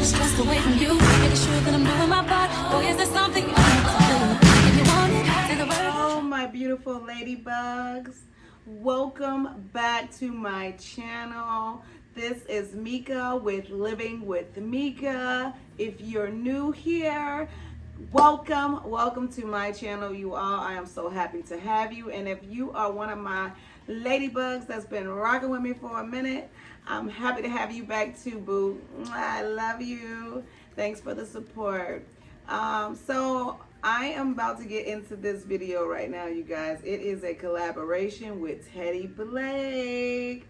stressed away from you. Making sure that I'm doing my part. Boy, is there something you want to do? If you want it, say the word. Oh, my beautiful ladybugs. Welcome back to my channel. This is Meeka with Living with Meeka. If you're new here, welcome to my channel, you all. I am so happy to have you. And if you are one of my ladybugs that's been rocking with me for a minute, I'm happy to have you back too, boo. I love you. Thanks for the support. So I am about to get into this video right now, you guys. It is a collaboration with Teddy Blake.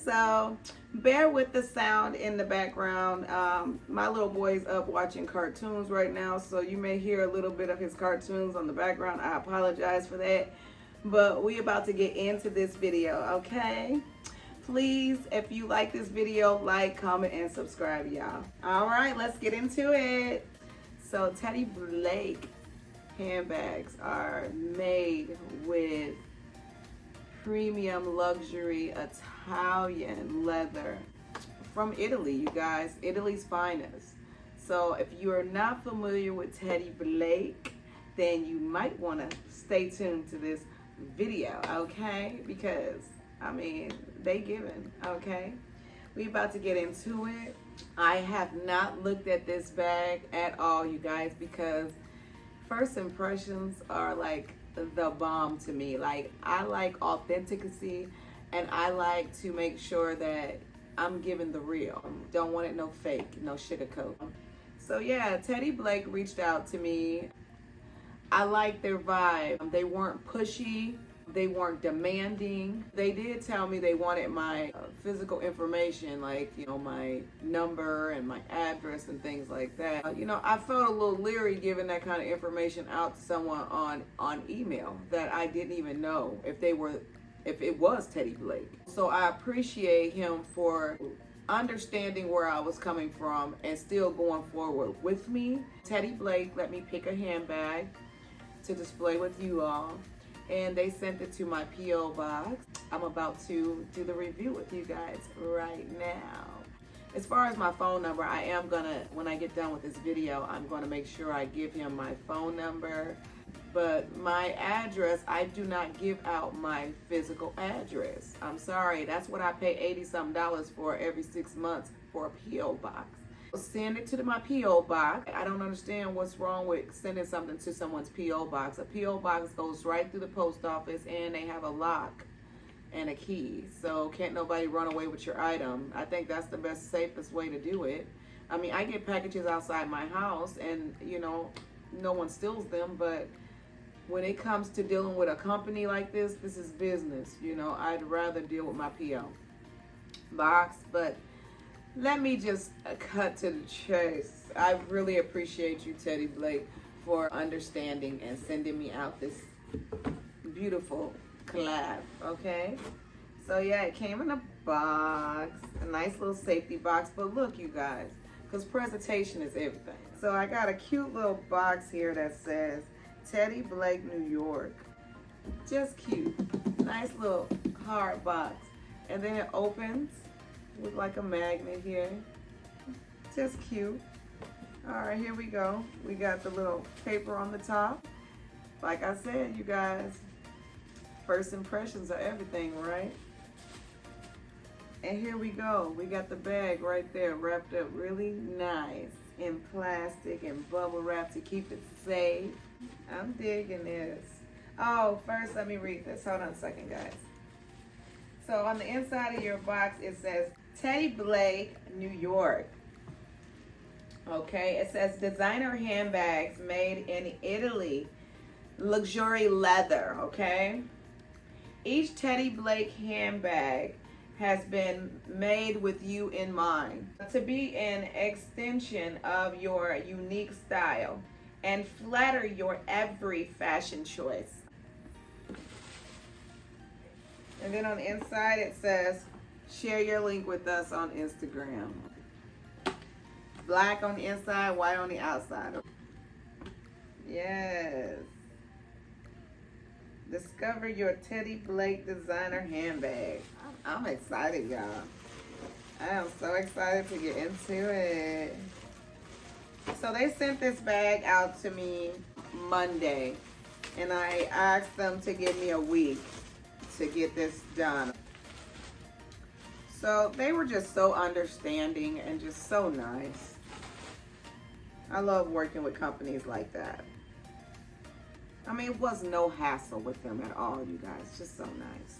So bear with the sound in the background. My little boy's up watching cartoons right now, so you may hear a little bit of his cartoons on the background. I apologize for that, but we about to get into this video, okay? Please, if you like this video, like, comment, and subscribe, y'all. All right, let's get into it. So Teddy Blake handbags are made with premium luxury Italian leather from Italy, you guys. Italy's finest. So if you are not familiar with Teddy Blake, then you might want to stay tuned to this video, okay? Because I mean, they giving, okay? We about to get into it. I have not looked at this bag at all, you guys, because first impressions are like the bomb to me. Like, I like authenticity, and I like to make sure that I'm giving the real. Don't want it no fake, no sugarcoat. So yeah, Teddy Blake reached out to me. I like their vibe. They weren't pushy. They weren't demanding. They did tell me they wanted my physical information, like, you know, my number and my address and things like that. You know, I felt a little leery giving that kind of information out to someone on email that I didn't even know if it was Teddy Blake. So I appreciate him for understanding where I was coming from and still going forward with me. Teddy Blake let me pick a handbag to display with you all, and they sent it to my P.O. box. I'm about to do the review with you guys right now. As far as my phone number, I am gonna, when I get done with this video, I'm gonna make sure I give him my phone number. But my address, I do not give out my physical address. I'm sorry, that's what I pay $80-something for every 6 months for a P.O. box. Send it to my P.O. box. I don't understand what's wrong with sending something to someone's P.O. box. A P.O. box goes right through the post office, and they have a lock and a key. So can't nobody run away with your item. I think that's the best, safest way to do it. I mean, I get packages outside my house, and, you know, no one steals them, but when it comes to dealing with a company like this is business. You know, I'd rather deal with my P.O. box, but let me just cut to the chase. I really appreciate you, Teddy Blake, for understanding and sending me out this beautiful collab, okay? So yeah, it came in a box, a nice little safety box, but look, you guys, because presentation is everything. So I got a cute little box here that says Teddy Blake, New York. Just cute. Nice little hard box. And then it opens with like a magnet here. Just cute. All right, here we go. We got the little paper on the top. Like I said, you guys, first impressions are everything, right? And here we go. We got the bag right there wrapped up really nice in plastic and bubble wrap to keep it safe. I'm digging this. Oh, first let me read this. Hold on a second, guys. So on the inside of your box, it says Teddy Blake, New York. Okay, it says designer handbags made in Italy, luxury leather, okay? Each Teddy Blake handbag has been made with you in mind to be an extension of your unique style and flatter your every fashion choice. And then on the inside it says, share your link with us on Instagram. Black on the inside, white on the outside. Yes. Discover your Teddy Blake designer handbag. I'm excited, y'all. I am so excited to get into it. So they sent this bag out to me Monday, and I asked them to give me a week to get this done. So they were just so understanding and just so nice. I love working with companies like that. I mean, it was no hassle with them at all, you guys. Just so nice.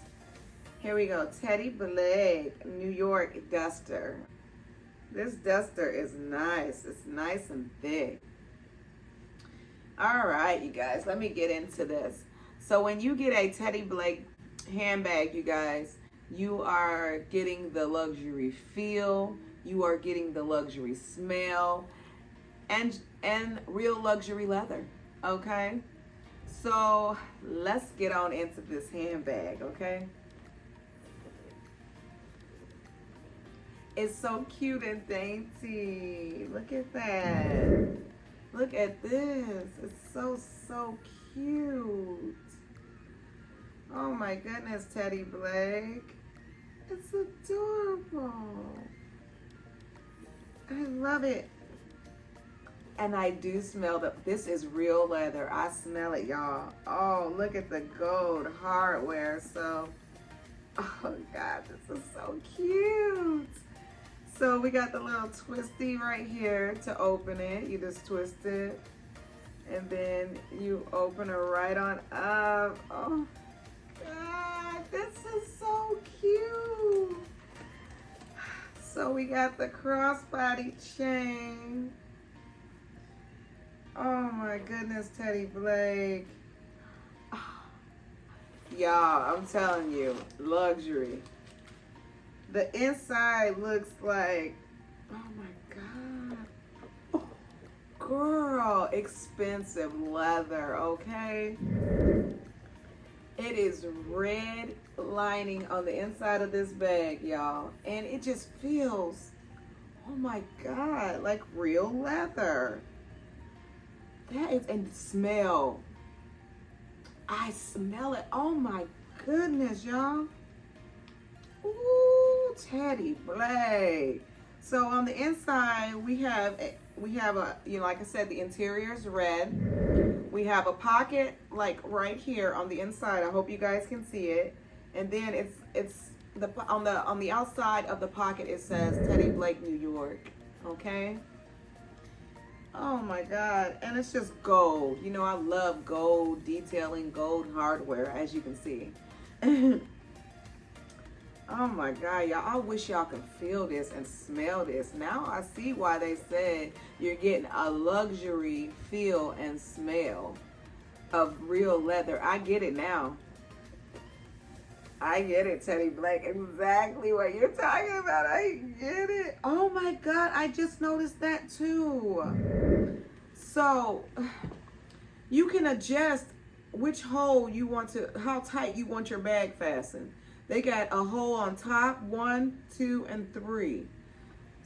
Here we go. Teddy Blake, New York duster. This duster is nice. It's nice and thick. All right, you guys, let me get into this. So when you get a Teddy Blake handbag, you guys, you are getting the luxury feel, you are getting the luxury smell, and real luxury leather, okay? So let's get on into this handbag, okay? It's so cute and dainty. Look at that. Look at this. It's so cute. Oh my goodness, Teddy Blake. It's adorable. I love it. And I do smell that this is real leather. I smell it, y'all. Oh, look at the gold hardware. So, oh God, this is so cute. So we got the little twisty right here to open it. You just twist it, and then you open it right on up. Oh God, this is so cute. So we got the crossbody chain. Oh my goodness, Teddy Blake. Y'all, I'm telling you, luxury. The inside looks like, oh my God. Oh, girl, expensive leather, okay? It is red lining on the inside of this bag, y'all. And it just feels, oh my God, like real leather. That is, and smell. I smell it. Oh my goodness, y'all. Ooh, Teddy Blake. So on the inside, we have a, you know, like I said, the interior is red. We have a pocket like right here on the inside. I hope you guys can see it. And then it's the on the outside of the pocket it says Teddy Blake, New York. Okay. Oh my God, and it's just gold. You know, I love gold detailing, gold hardware, as you can see. Oh my God, y'all, I wish y'all could feel this and smell this. Now I see why they said you're getting a luxury feel and smell of real leather. I get it now. I get it, Teddy Blake. Exactly what you're talking about. I get it. Oh my God, I just noticed that too. So you can adjust which hole you want to, how tight you want your bag fastened. They got a hole on top, 1, 2, and 3.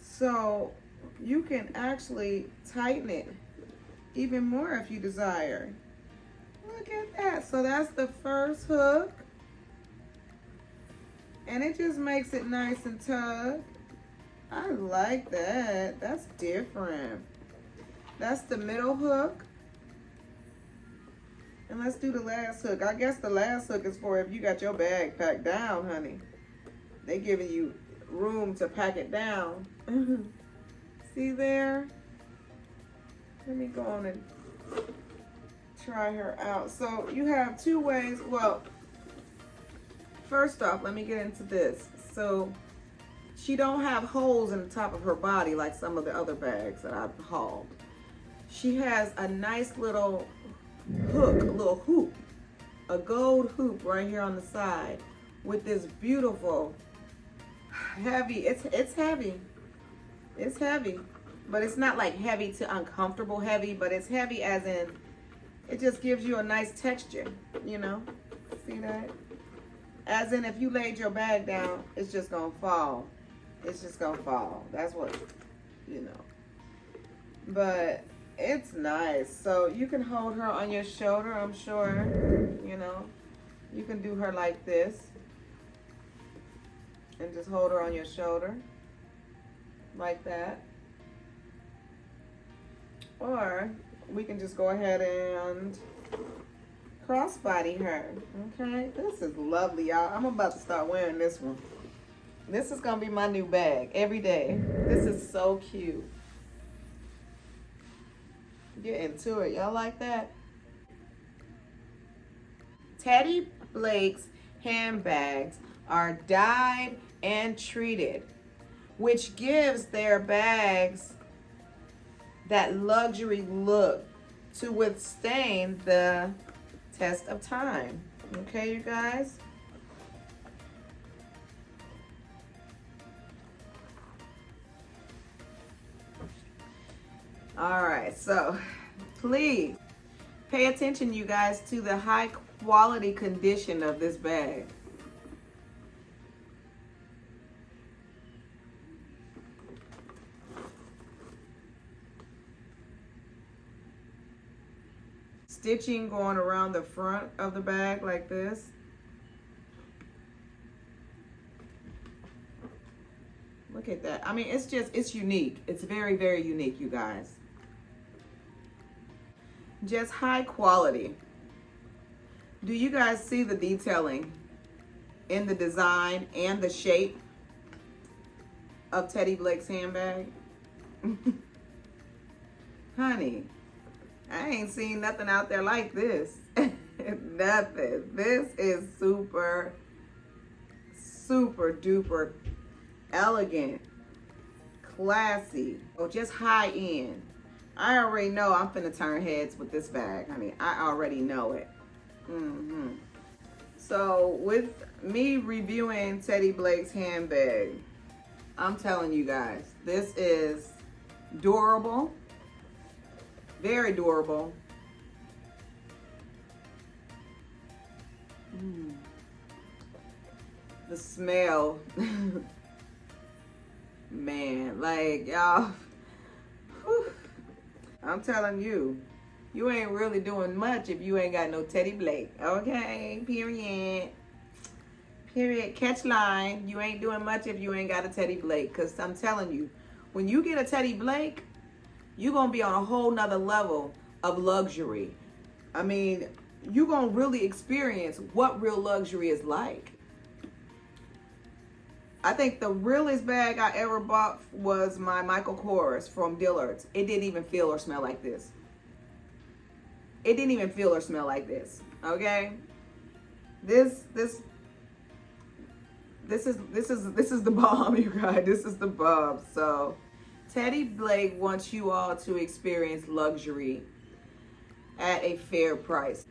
So you can actually tighten it even more if you desire. Look at that. So that's the first hook. And it just makes it nice and tugged. I like that. That's different. That's the middle hook. And let's do the last hook. I guess the last hook is for if you got your bag packed down, honey. They giving you room to pack it down. See there? Let me go on and try her out. So you have 2 ways. Well, first off, let me get into this. So she don't have holes in the top of her body like some of the other bags that I've hauled. She has a nice little hook, a little hoop, a gold hoop right here on the side with this beautiful heavy, it's heavy. It's heavy, but it's not like heavy to uncomfortable heavy, but it's heavy as in it just gives you a nice texture, you know? See that? As in if you laid your bag down, it's just gonna fall. It's just gonna fall. That's what, you know. But it's nice. So you can hold her on your shoulder, I'm sure. You know, you can do her like this and just hold her on your shoulder like that. Or we can just go ahead and crossbody her. Okay, this is lovely, y'all. I'm about to start wearing this one. This is gonna be my new bag every day. This is so cute. Get into it. Y'all like that? Teddy Blake's handbags are dyed and treated, which gives their bags that luxury look to withstand the test of time. Okay, you guys? All right, so please pay attention, you guys, to the high quality condition of this bag. Stitching going around the front of the bag like this. Look at that. I mean, it's unique. It's very, very unique, you guys. Just high quality. Do you guys see the detailing in the design and the shape of Teddy Blake's handbag? Honey, I ain't seen nothing out there like this. Nothing. This is super, super duper elegant, classy, or just high end. I already know I'm finna turn heads with this bag. I mean, I already know it. So with me reviewing Teddy Blake's handbag, I'm telling you guys, this is durable, very durable. The smell, man, like y'all, I'm telling you, you ain't really doing much if you ain't got no Teddy Blake. Okay, period. Period. Catch line. You ain't doing much if you ain't got a Teddy Blake. Because I'm telling you, when you get a Teddy Blake, you're going to be on a whole nother level of luxury. I mean, you're going to really experience what real luxury is like. I think the realest bag I ever bought was my Michael Kors from Dillard's. It didn't even feel or smell like this. It didn't even feel or smell like this. Okay? This is the bomb, you guys. This is the bomb. So Teddy Blake wants you all to experience luxury at a fair price.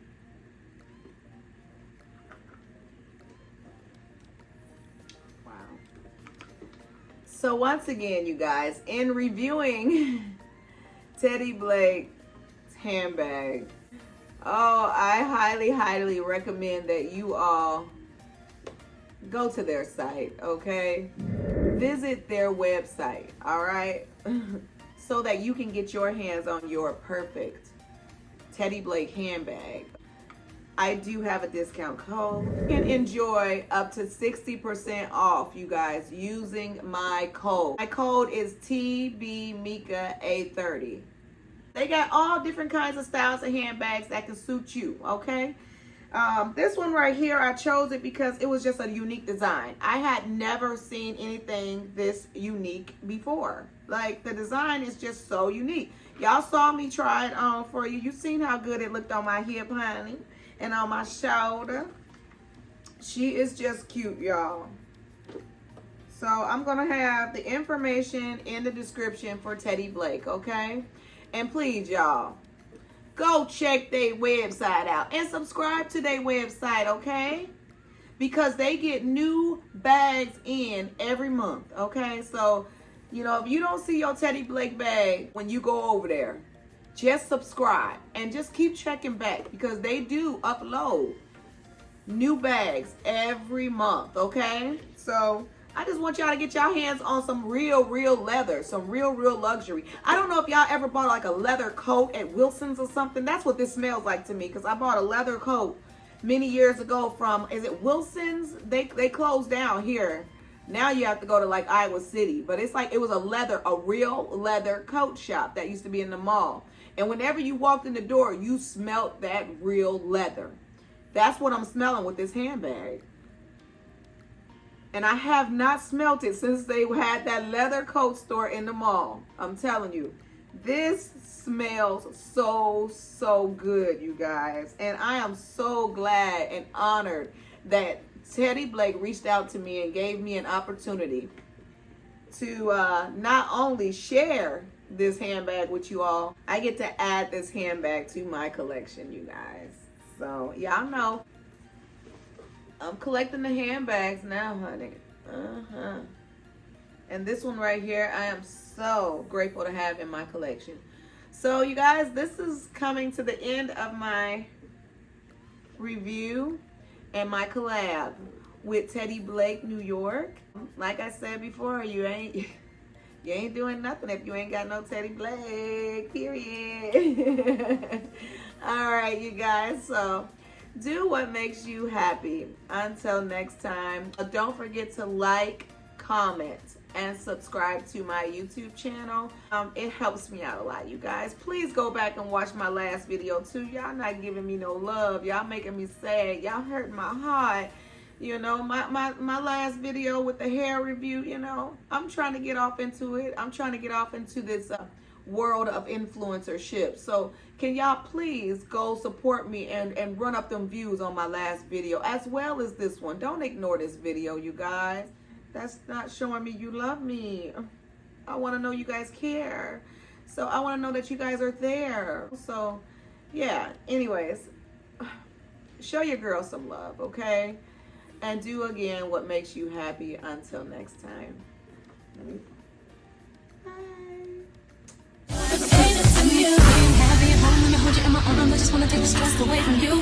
Wow. So once again, you guys, in reviewing Teddy Blake's handbag, I highly, highly recommend that you all go to their site, okay? Visit their website, all right? So that you can get your hands on your perfect Teddy Blake handbag. I do have a discount code. You can enjoy up to 60% off, you guys, using my code. My code is TBMeeka A30. They got all different kinds of styles of handbags that can suit you, okay? This one right here, I chose it because it was just a unique design. I had never seen anything this unique before. Like, the design is just so unique. Y'all saw me try it on for you. You seen how good it looked on my hip, honey, and on my shoulder. She is just cute, y'all. So I'm going to have the information in the description for Teddy Blake, okay? And please, y'all, go check their website out and subscribe to their website, okay? Because they get new bags in every month, okay? So, you know, if you don't see your Teddy Blake bag when you go over there, just subscribe and just keep checking back because they do upload new bags every month, okay? So I just want y'all to get y'all hands on some real leather, some real luxury. I don't know if y'all ever bought like a leather coat at Wilson's or something. That's what this smells like to me because I bought a leather coat many years ago from, is it Wilson's? They closed down here. Now you have to go to like Iowa City, but it's like it was a real leather coat shop that used to be in the mall. And whenever you walked in the door, you smelled that real leather. That's what I'm smelling with this handbag. And I have not smelt it since they had that leather coat store in the mall. I'm telling you, this smells so good, you guys. And I am so glad and honored that Teddy Blake reached out to me and gave me an opportunity to not only share this handbag with you all, I get to add this handbag to my collection, you guys. So y'all know I'm collecting the handbags now, honey. And this one right here, I am so grateful to have in my collection. So you guys, this is coming to the end of my review and my collab with Teddy Blake, New York. Like I said before, you ain't doing nothing if you ain't got no Teddy Blake, period. All right, you guys, so do what makes you happy. Until next time, don't forget to like, comment, and subscribe to my YouTube channel. It helps me out a lot, you guys. Please go back and watch my last video too. Y'all not giving me no love. Y'all making me sad. Y'all hurting my heart. You know, my last video with the hair review, you know, I'm trying to get off into it. I'm trying to get off into this world of influencership. So can y'all please go support me and run up them views on my last video as well as this one. Don't ignore this video, you guys. That's not showing me you love me. I want to know you guys care. So I want to know that you guys are there. So yeah, anyways, show your girl some love, okay? And do again what makes you happy. Until next time. Bye. Happy at home when I hold you in my arms. I just wanna take the stress away from you.